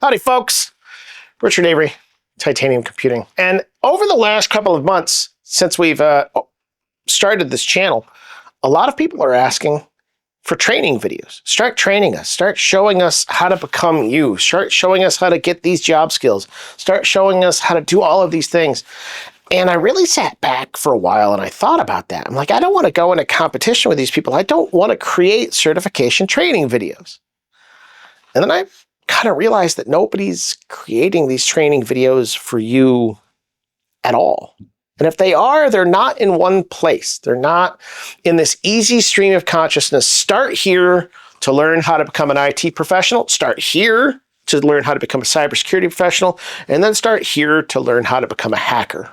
Howdy, folks. Richard Avery, Titanium Computing. And over the last couple of months, since we've started this channel, a lot of people are asking for training videos. Start training us. Start showing us how to become you. Start showing us how to get these job skills. Start showing us how to do all of these things. And I really sat back for a while and I thought about that. I'm like, I don't want to go into competition with these people. I don't want to create certification training videos. And then I kind of realized that nobody's creating these training videos for you at all. And if they are, they're not in one place. They're not in this easy stream of consciousness. Start here to learn how to become an IT professional. Start here to learn how to become a cybersecurity professional. And then start here to learn how to become a hacker.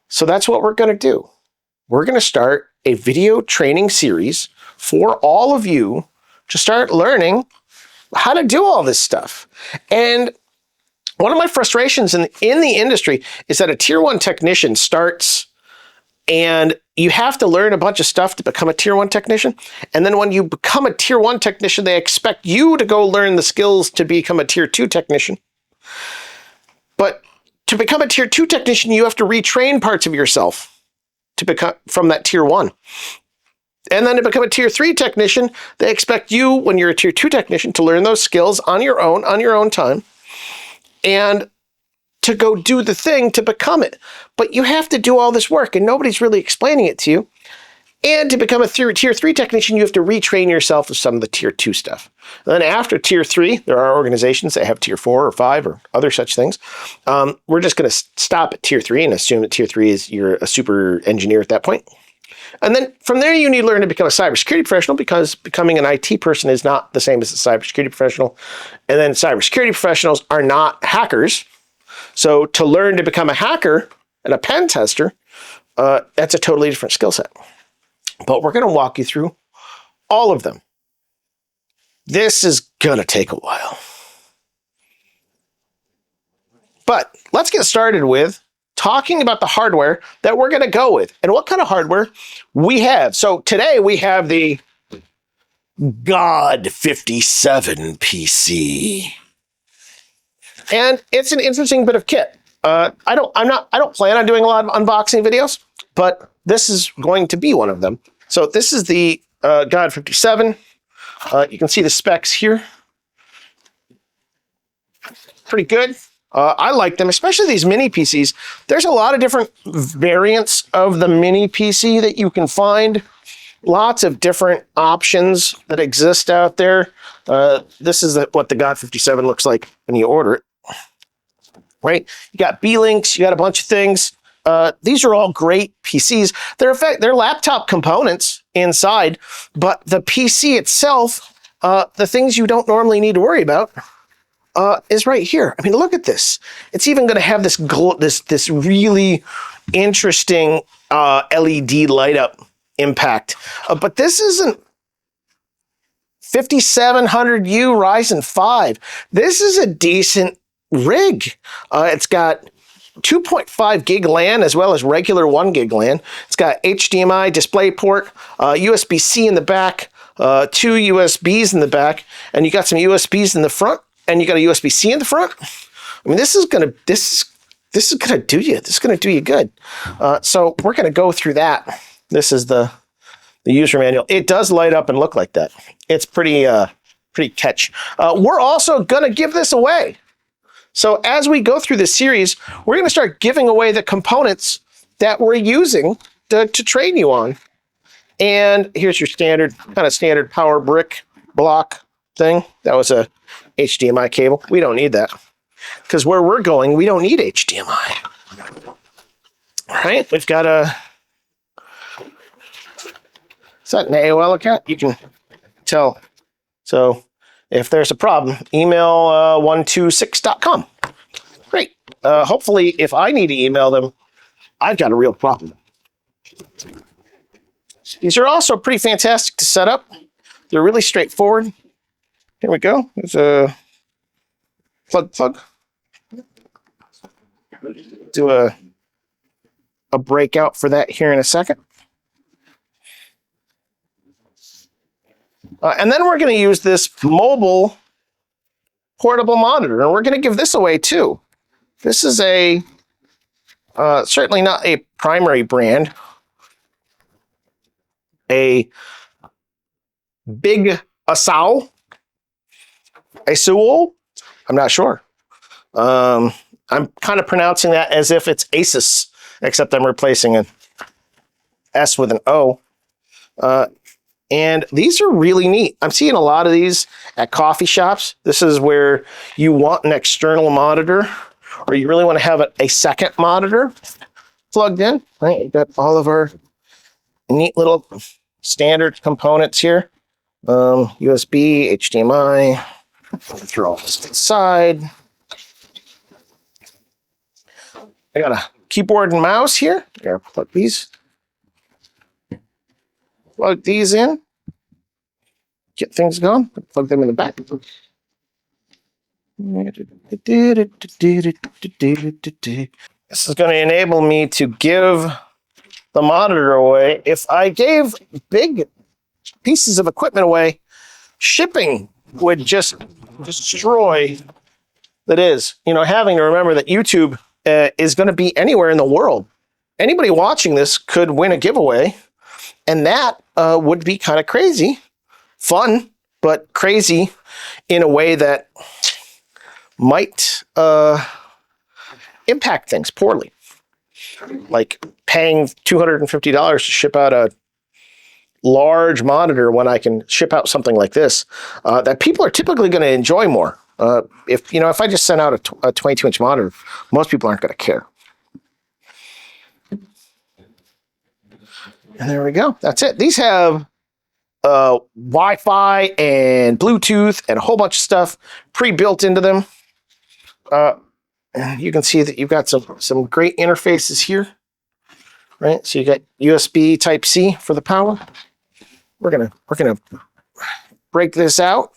So that's what we're going to do. We're going to start a video training series for all of you to start learning how to do all this stuff. And one of my frustrations in the industry is that a tier 1 technician starts and you have to learn a bunch of stuff to become a tier 1 technician. And then when you become a tier 1 technician, they expect you to go learn the skills to become a tier 2 technician. But to become a tier 2 technician, you have to retrain parts of yourself to become from that tier 1. And then to become a tier 3 technician, they expect you, when you're a tier 2 technician, to learn those skills on your own time, and to go do the thing to become it. But you have to do all this work, and nobody's really explaining it to you. And to become a tier 3 technician, you have to retrain yourself with some of the tier 2 stuff. And then after tier 3, there are organizations that have tier 4 or 5 or other such things. We're just going to stop at tier 3 and assume that tier 3 is you're a super engineer at that point. And then from there, you need to learn to become a cybersecurity professional, because becoming an IT person is not the same as a cybersecurity professional. And then cybersecurity professionals are not hackers. So to learn to become a hacker and a pen tester, that's a totally different skill set. But we're going to walk you through all of them. This is going to take a while. But let's get started with talking about the hardware that we're going to go with and what kind of hardware we have. So today we have the God 57 PC. And it's an interesting bit of kit. I don't plan on doing a lot of unboxing videos, but this is going to be one of them. So this is the God 57. You can see the specs here. Pretty good. I like them, especially these mini PCs. There's a lot of different variants of the mini PC that you can find. Lots of different options that exist out there. This is what the God 57 looks like when you order it. Right? You got B-Links, you got a bunch of things. These are all great PCs. They're laptop components inside, but the PC itself, the things you don't normally need to worry about, is right here. I mean, look at this. It's even going to have this really interesting LED light up impact. But this isn't 5700U Ryzen 5. This is a decent rig. It's got 2.5 gig LAN as well as regular 1 gig LAN. It's got HDMI display port, USB-C in the back, 2 USBs in the back, and you got some USBs in the front, and you got a USB-C in the front. I mean, this is gonna do you. This is gonna do you good. So we're gonna go through that. This is the user manual. It does light up and look like that. It's pretty catch. We're also gonna give this away. So as we go through this series, we're going to start giving away the components that we're using to train you on. And here's your standard power brick block thing. That was a HDMI cable. We don't need that, because where we're going, we don't need HDMI. All right, we've got is that an AOL account? You can tell. So if there's a problem, email 126.com. Great. Hopefully, if I need to email them, I've got a real problem. These are also pretty fantastic to set up. They're really straightforward. Here we go. There's a plug. Do a breakout for that here in a second. And then we're going to use this mobile portable monitor, and we're going to give this away too. This is a certainly not a primary brand, a big Asau, I'm not sure. I'm kind of pronouncing that as if it's Asus, except I'm replacing an S with an O. And these are really neat. I'm seeing a lot of these at coffee shops. This is where you want an external monitor, or you really want to have a second monitor plugged in. Right, you've got all of our neat little standard components here. USB, HDMI. Throw all this to the side. I got a keyboard and mouse here. Gotta plug these in. Get things going. Plug them in the back. This is going to enable me to give the monitor away. If I gave big pieces of equipment away, shipping would just destroy that is. Having to remember that YouTube is going to be anywhere in the world. Anybody watching this could win a giveaway, and that would be kind of crazy. Fun, but crazy in a way that might impact things poorly. Like paying $250 to ship out a large monitor when I can ship out something like this that people are typically going to enjoy more. If I just sent out a 22-inch monitor, most people aren't going to care. And there we go. That's it. These have Wi-Fi and Bluetooth and a whole bunch of stuff pre-built into them. And you can see that you've got some great interfaces here, right? So you got USB Type-C for the power. We're gonna break this out.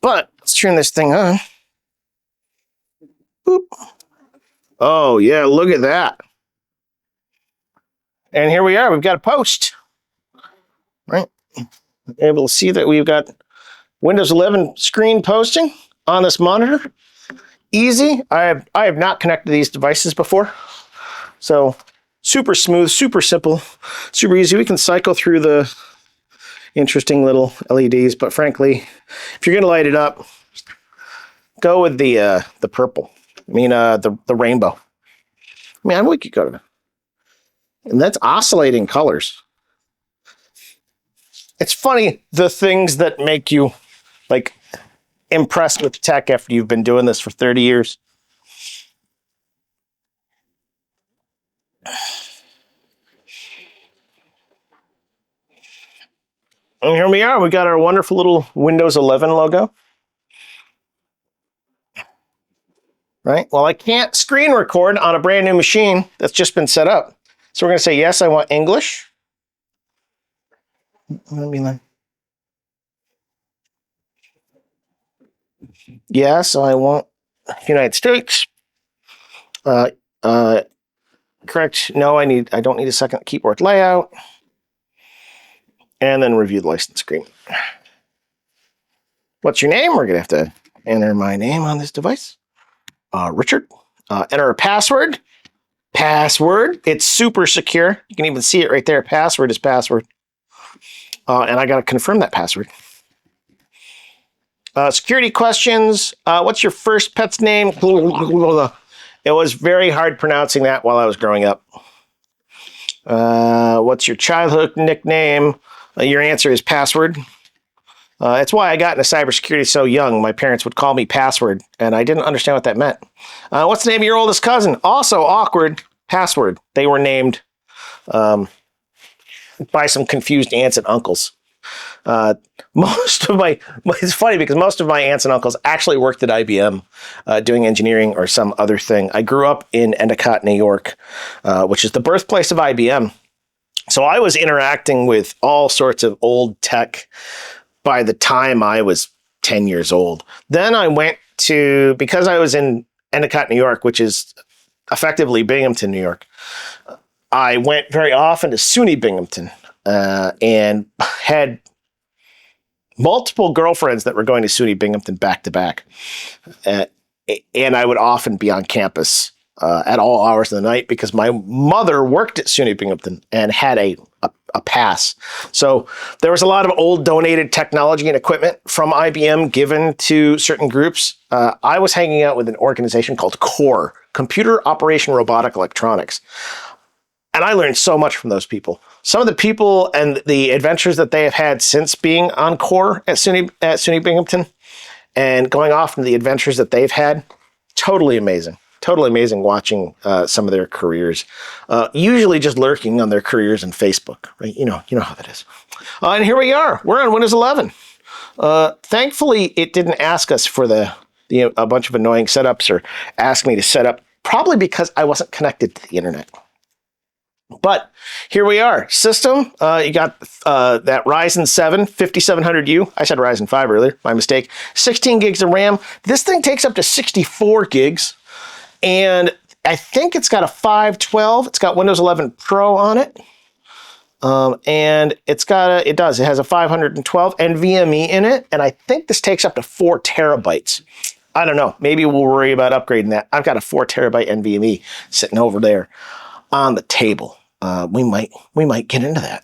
But let's turn this thing on. Boop. Oh yeah, look at that. And here we are. We've got a post, right? Able to see that we've got Windows 11 screen posting on this monitor. Easy. I have not connected these devices before, so super smooth, super simple, super easy. We can cycle through the interesting little LEDs, but frankly, if you're going to light it up, go with the purple. The rainbow. We could go to, and that's oscillating colors. It's funny, the things that make you impressed with tech after you've been doing this for 30 years. And here we are. We got our wonderful little Windows 11 logo. Right? Well, I can't screen record on a brand new machine that's just been set up. So we're going to say, yes, I want English. Yes, I want United States. Correct. No, I don't need a second keyboard layout. And then review the license agreement. What's your name? We're going to have to enter my name on this device. Richard. Enter a password. Password. It's super secure. You can even see it right there. Password is password. And I got to confirm that password. Security questions. What's your first pet's name? It was very hard pronouncing that while I was growing up. What's your childhood nickname? Your answer is password. That's why I got into cybersecurity so young. My parents would call me password, and I didn't understand what that meant. What's the name of your oldest cousin? Also awkward. Password. They were named by some confused aunts and uncles. It's funny because most of my aunts and uncles actually worked at IBM doing engineering or some other thing. I grew up in Endicott, New York, which is the birthplace of IBM. So I was interacting with all sorts of old tech by the time I was 10 years old. Then I went because I was in Endicott, New York, which is effectively Binghamton, New York, I went very often to SUNY Binghamton and had multiple girlfriends that were going to SUNY Binghamton back to back. And I would often be on campus at all hours of the night because my mother worked at SUNY Binghamton and had a pass. So there was a lot of old donated technology and equipment from IBM given to certain groups. I was hanging out with an organization called CORE, Computer Operation Robotic Electronics. And I learned so much from those people. Some of the people and the adventures that they have had since being on CORE at SUNY Binghamton and going off into the adventures that they've had, totally amazing. Totally amazing watching some of their careers. Usually just lurking on their careers on Facebook, right? You know how that is. And here we are. We're on Windows 11. Thankfully, it didn't ask us for a bunch of annoying setups or ask me to set up, probably because I wasn't connected to the internet. But here we are. System, you got that Ryzen 7 5700U. I said Ryzen 5 earlier, my mistake. 16 gigs of RAM. This thing takes up to 64 gigs. And I think it's got a 512. It's got Windows 11 Pro on it. And it has a 512 NVMe in it. And I think this takes up to 4 terabytes. I don't know. Maybe we'll worry about upgrading that. I've got a 4 terabyte NVMe sitting over there on the table. We might get into that.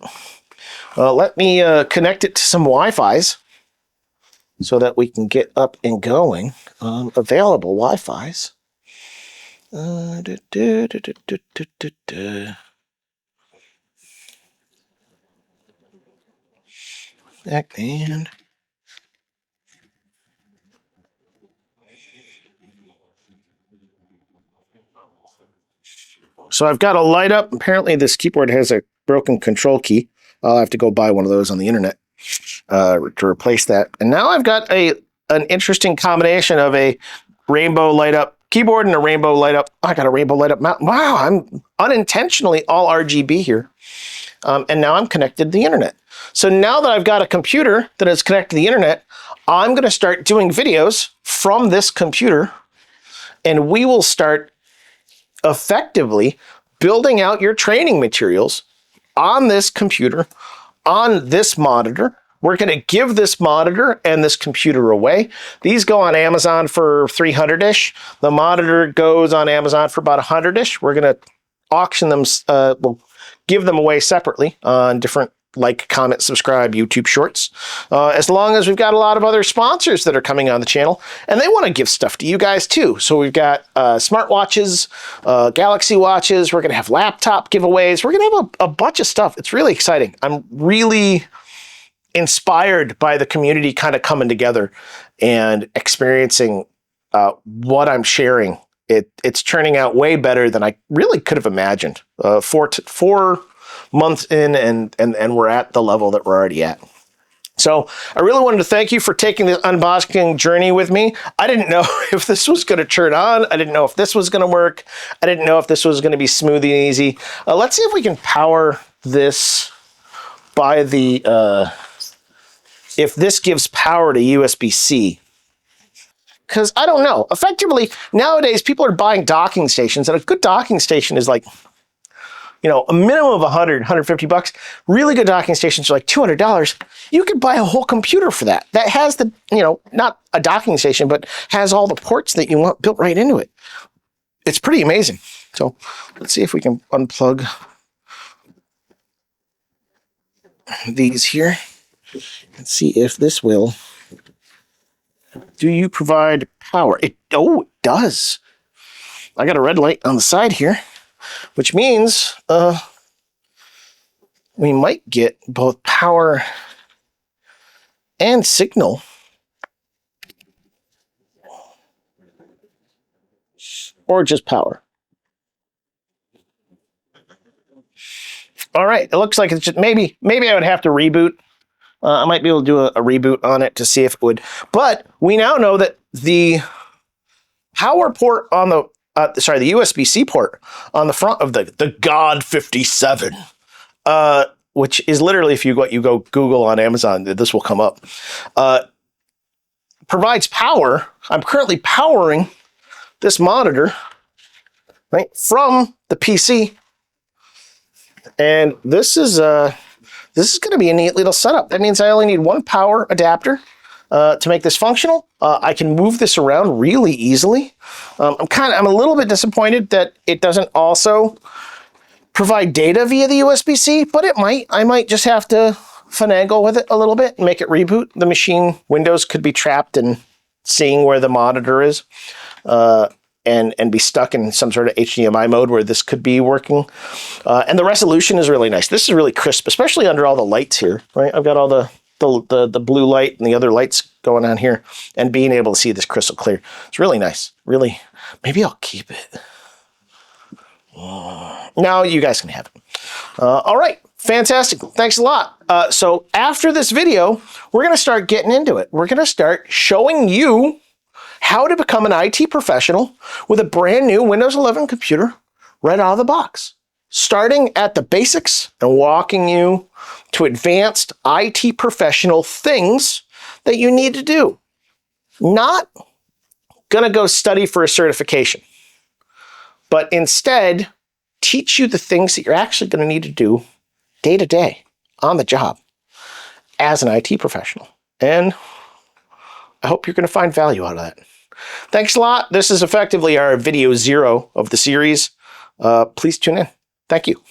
Let me connect it to some Wi-Fi's so that we can get up and going. Available Wi-Fi's. And so I've got a light up. Apparently this keyboard has a broken control key. I'll have to go buy one of those on the internet to replace that. And now I've got an interesting combination of a rainbow light up keyboard and a rainbow light up. I got a rainbow light up mountain. Wow, I'm unintentionally all RGB here. And now I'm connected to the internet. So now that I've got a computer that is connected to the internet, I'm going to start doing videos from this computer, and we will start effectively building out your training materials on this computer, on this monitor. We're going to give this monitor and this computer away. These go on Amazon for 300-ish. The monitor goes on Amazon for about 100-ish. We're going to auction them, we'll give them away separately on different like, comment, subscribe, YouTube shorts. As long as we've got a lot of other sponsors that are coming on the channel, and they want to give stuff to you guys too. So we've got smartwatches, Galaxy watches. We're going to have laptop giveaways. We're going to have a bunch of stuff. It's really exciting. I'm really inspired by the community kind of coming together and experiencing what I'm sharing. It's turning out way better than I really could have imagined. 4 months in, and we're at the level that we're already at. So I really wanted to thank you for taking this unboxing journey with me. I didn't know if this was going to turn on. I didn't know if this was going to work. I didn't know if this was going to be smooth and easy. Let's see if we can power this by the, if this gives power to USB-C. Because I don't know. Effectively, nowadays, people are buying docking stations, and a good docking station is like, a minimum of 100, 150 bucks. Really good docking stations are like $200. You could buy a whole computer for that. That has the, not a docking station, but has all the ports that you want built right into it. It's pretty amazing. So let's see if we can unplug these here and see if this will. Do you provide power? It does. I got a red light on the side here, which means we might get both power and signal. Or just power. All right, it looks like it's just maybe I would have to reboot. I might be able to do a reboot on it to see if it would. But we now know that the power port on the the USB-C port on the front of the God 57, which is literally, if you go Google on Amazon, this will come up, provides power. I'm currently powering this monitor right from the PC, and this is this is going to be a neat little setup. That means I only need one power adapter to make this functional. I can move this around really easily. I'm a little bit disappointed that it doesn't also provide data via the USB-C, but it might. I might just have to finagle with it a little bit and make it reboot. The machine Windows could be trapped in seeing where the monitor is and be stuck in some sort of HDMI mode where this could be working. And the resolution is really nice. This is really crisp, especially under all the lights here, right? I've got all the blue light and the other lights going on here, and being able to see this crystal clear. It's really nice. Really, maybe I'll keep it. No, you guys can have it. All right, fantastic. Thanks a lot. So after this video, we're going to start getting into it. We're going to start showing you how to become an IT professional with a brand new Windows 11 computer right out of the box. Starting at the basics and walking you to advanced IT professional things that you need to do. Not going to go study for a certification, but instead teach you the things that you're actually going to need to do day to day on the job as an IT professional. And I hope you're going to find value out of that. Thanks a lot. This is effectively our video 0 of the series. Please tune in. Thank you.